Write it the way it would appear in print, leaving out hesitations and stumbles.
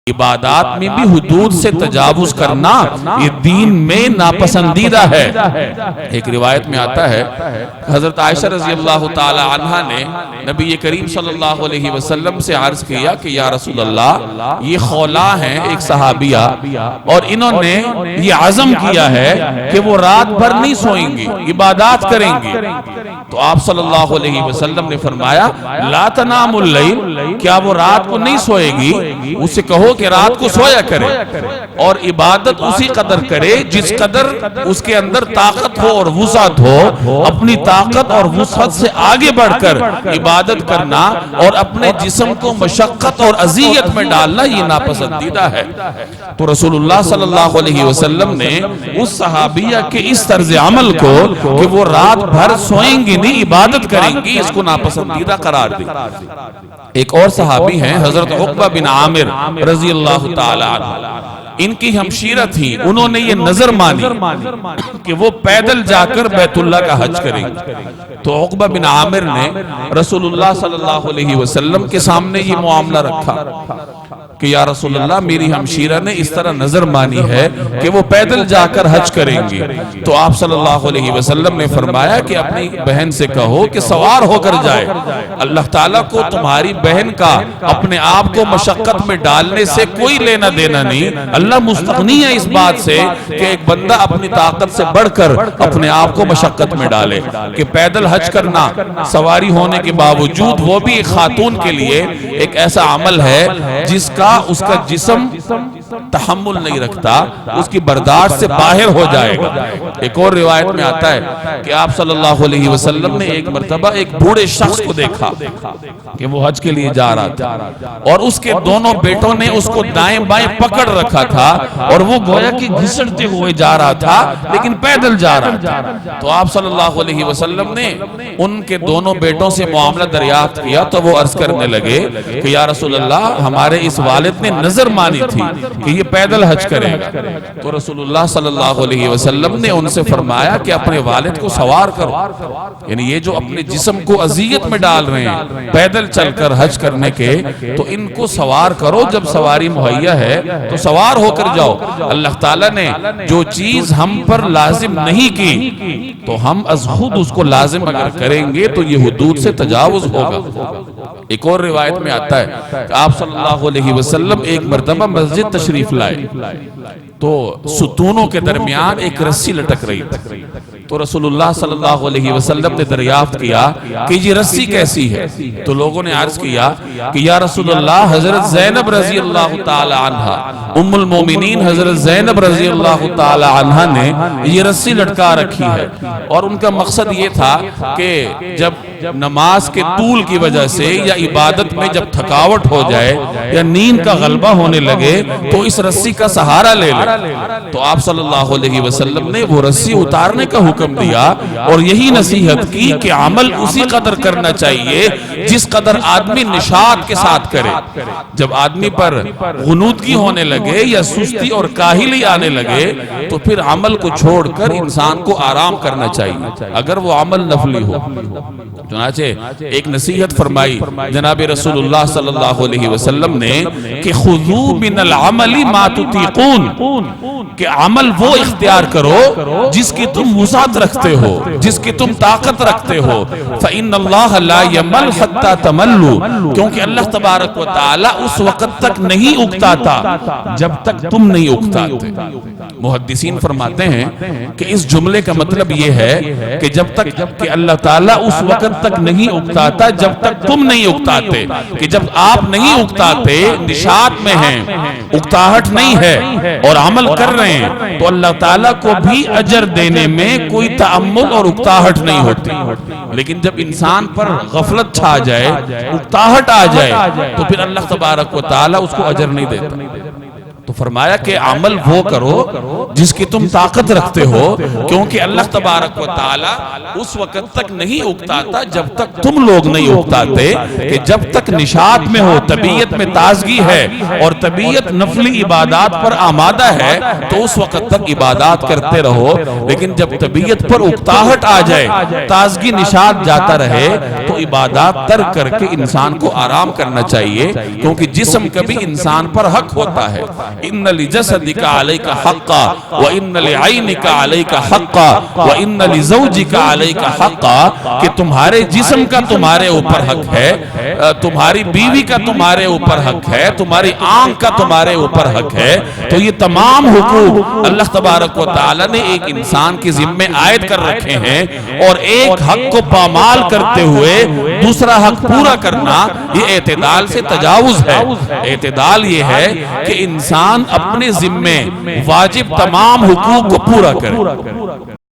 عبادات میں بھی حدود سے تجاوز کرنا یہ دین میں ناپسندیدہ ہے۔ ایک روایت میں آتا ہے حضرت عائشہ رضی اللہ تعالی عنہ نے نبی کریم صلی اللہ علیہ وسلم سے عرض کیا کہ یا رسول اللہ یہ خولا ہیں ایک صحابیہ اور انہوں نے یہ عزم کیا ہے کہ وہ رات بھر نہیں سوئیں گی، عبادات کریں گی۔ تو آپ صلی اللہ علیہ وسلم نے فرمایا لا تنام اللیل، کیا وہ رات کو نہیں سوئے گی؟ اسے کہو کہ رات کو سویا کرے اور عبادت اسی قدر کرے جس قدر اس کے اندر طاقت ہو اور وسعت ہو۔ اپنی طاقت اور وسعت سے آگے بڑھ کر عبادت کرنا اور اپنے جسم کو مشقت اور اذیت میں ڈالنا یہ ناپسندیدہ ہے۔ تو رسول اللہ صلی اللہ علیہ وسلم نے اس صحابیہ کے اس طرز عمل کو کہ وہ رات بھر سوئیں گی نہیں عبادت کریں گی، اس کو ناپسندیدہ قرار دی۔ ایک اور صحابی ہیں حضرت عقبہ بن عامر رضی اللہ تعالی عنہ، ان کی ہمشیرہ تھی، انہوں نے یہ نظر مانی کہ وہ پیدل جا کر بیت اللہ کا حج کریں گے۔ تو عقبہ بن عامر نے رسول اللہ صلی اللہ علیہ وسلم کے سامنے یہ معاملہ رکھا کہ یا رسول اللہ میری ہمشیرہ نے اس طرح نظر مانی ہے کہ وہ پیدل جا کر حج کریں گی۔ تو آپ صلی اللہ علیہ وسلم نے فرمایا کہ اپنی بہن سے کہو کہ سوار ہو کر جائے۔ اللہ تعالیٰ کو تمہاری بہن کا اپنے آپ کو مشقت میں ڈالنے سے کوئی لینا دینا نہیں۔ اللہ مستغنی ہے اس بات سے کہ ایک بندہ اپنی طاقت سے بڑھ کر اپنے آپ کو مشقت میں ڈالے۔ کہ پیدل حج کرنا سواری ہونے کے باوجود وہ بھی ایک خاتون کے لیے ایک ایسا عمل ہے جس کا اس کا جسم تحمل نہیں رکھتا، اس کی برداشت سے باہر ہو جائے گا۔ ایک اور روایت میں آتا ہے کہ آپ صلی اللہ علیہ وسلم نے ایک مرتبہ ایک بوڑھے شخص کو دیکھا کہ وہ حج کے لیے جا رہا تھا اور اس کے دونوں بیٹوں نے اس کو دائیں بائیں پکڑ رکھا تھا اور وہ گویا کہ گھسٹتے ہوئے جا رہا تھا لیکن پیدل جا رہا تھا۔ تو آپ صلی اللہ علیہ وسلم نے ان کے دونوں بیٹوں سے معاملہ دریافت کیا تو وہ عرض کرنے لگے کہ یا رسول اللہ ہمارے اس والد نے نظر مانی تھی کہ یہ پیدل حج کرے گا۔ تو رسول اللہ صلی اللہ علیہ وسلم نے ان سے فرمایا کہ اپنے والد کو سوار کرو، یعنی یہ جو اپنے جسم کو اذیت میں ڈال رہے ہیں پیدل چل کر حج کرنے کے، تو ان کو سوار کرو۔ جب سواری مہیا ہے تو سوار ہو کر جاؤ۔ اللہ تعالیٰ نے جو چیز ہم پر لازم نہیں کی تو ہم از خود اس کو لازم اگر کریں گے تو یہ حدود سے تجاوز ہوگا۔ ایک اور روایت میں آتا ہے کہ آپ صلی اللہ علیہ وسلم ایک مرتبہ مسجد تشریف لائے تو ستونوں کے درمیان ایک رسی لٹک رہی تھی۔ تو رسول اللہ صلی اللہ علیہ وسلم نے دریافت کیا کہ یہ رسی کیسی ہے؟ تو لوگوں نے عرض کیا کہ یا رسول اللہ حضرت زینب رضی اللہ تعالی عنہ، ام المومنین حضرت زینب رضی اللہ تعالی عنہ نے یہ رسی لٹکا رکھی ہے، اور ان کا مقصد یہ تھا کہ جب نماز کے طول کی وجہ سے یا عبادت میں جب تھکاوٹ ہو جائے یا نیند کا غلبہ ہونے لگے تو اس رسی کا سہارا لے لے۔ تو آپ صلی اللہ علیہ وسلم نے وہ رسی اتارنے کا حکم دیا اور یہی نصیحت کی کہ عمل اسی قدر کرنا چاہیے جس قدر آدمی نشاط کے ساتھ کرے۔ جب آدمی پر غنودگی ہونے لگے یا سستی اور کاہلی آنے لگے تو پھر عمل کو چھوڑ کر انسان کو آرام کرنا چاہیے اگر وہ عمل نفلی ہو۔ چنانچہ ایک نصیحت فرمائی جناب رسول اللہ صلی اللہ علیہ وسلم نے کہ خذو من العمل ما تطیقون، کہ عمل وہ اختیار کرو جس کی تم وسعت رکھتے ہو، جس کی تم طاقت رکھتے ہو۔ فإن اللہ لا یمل حتی تملو، کیونکہ اللہ تبارک و تعالی اس وقت تک نہیں اکتاتا جب تک تم نہیں اکتاتے۔ محدثین فرماتے ہیں کہ اس جملے کا مطلب یہ ہے کہ جب تک کہ اللہ تعالیٰ اس وقت تک نہیں اکتاتا جب تک تم نہیں اکتاتے، کہ جب آپ نہیں اکتاتے نشاط میں ہیں، اکتاہٹ نہیں ہے اور عمل کر رہے ہیں تو اللہ تعالیٰ کو بھی اجر دینے میں کوئی تعمل اور اکتاہٹ نہیں ہوتی۔ لیکن جب انسان پر غفلت چھا جائے، اکتاہٹ آ جائے تو پھر اللہ تبارک و تعالیٰ اس کو اجر نہیں دیتا۔ تو فرمایا کہ عمل وہ کرو جس کی تم طاقت رکھتے ہو، کیونکہ اللہ تبارک و تعالی اس وقت تک نہیں اکتاتا جب تک تم لوگ نہیں اکتاتے، کہ جب تک نشاط میں ہو، طبیعت میں تازگی ہے اور طبیعت نفلی عبادات پر آمادہ ہے تو اس وقت تک عبادات کرتے رہو، لیکن جب طبیعت پر اکتاہٹ آ جائے، تازگی نشاط جاتا رہے، تو عبادات ترک کر کے انسان کو آرام کرنا چاہیے، کیونکہ جسم کبھی انسان پر حق ہوتا ہے۔ ان لجسدک علیک حقا وان لعینک علیک حقا وان لزوجک علیک حقا، کہ تمہارے جسم کا تمہارے اوپر حق ہے، تمہاری بیوی کا تمہارے اوپر حق ہے، تمہاری آنکھ کا تمہارے اوپر حق ہے۔ تو یہ تمام حقوق اللہ تبارک و تعالی نے ایک انسان کے ذمے عائد کر رکھے ہیں، اور ایک حق کو پامال کرتے ہوئے دوسرا حق پورا کرنا یہ اعتدال سے تجاوز ہے۔ اعتدال یہ ہے کہ انسان اپنے ذمے واجب تمام حقوق کو پورا کرے۔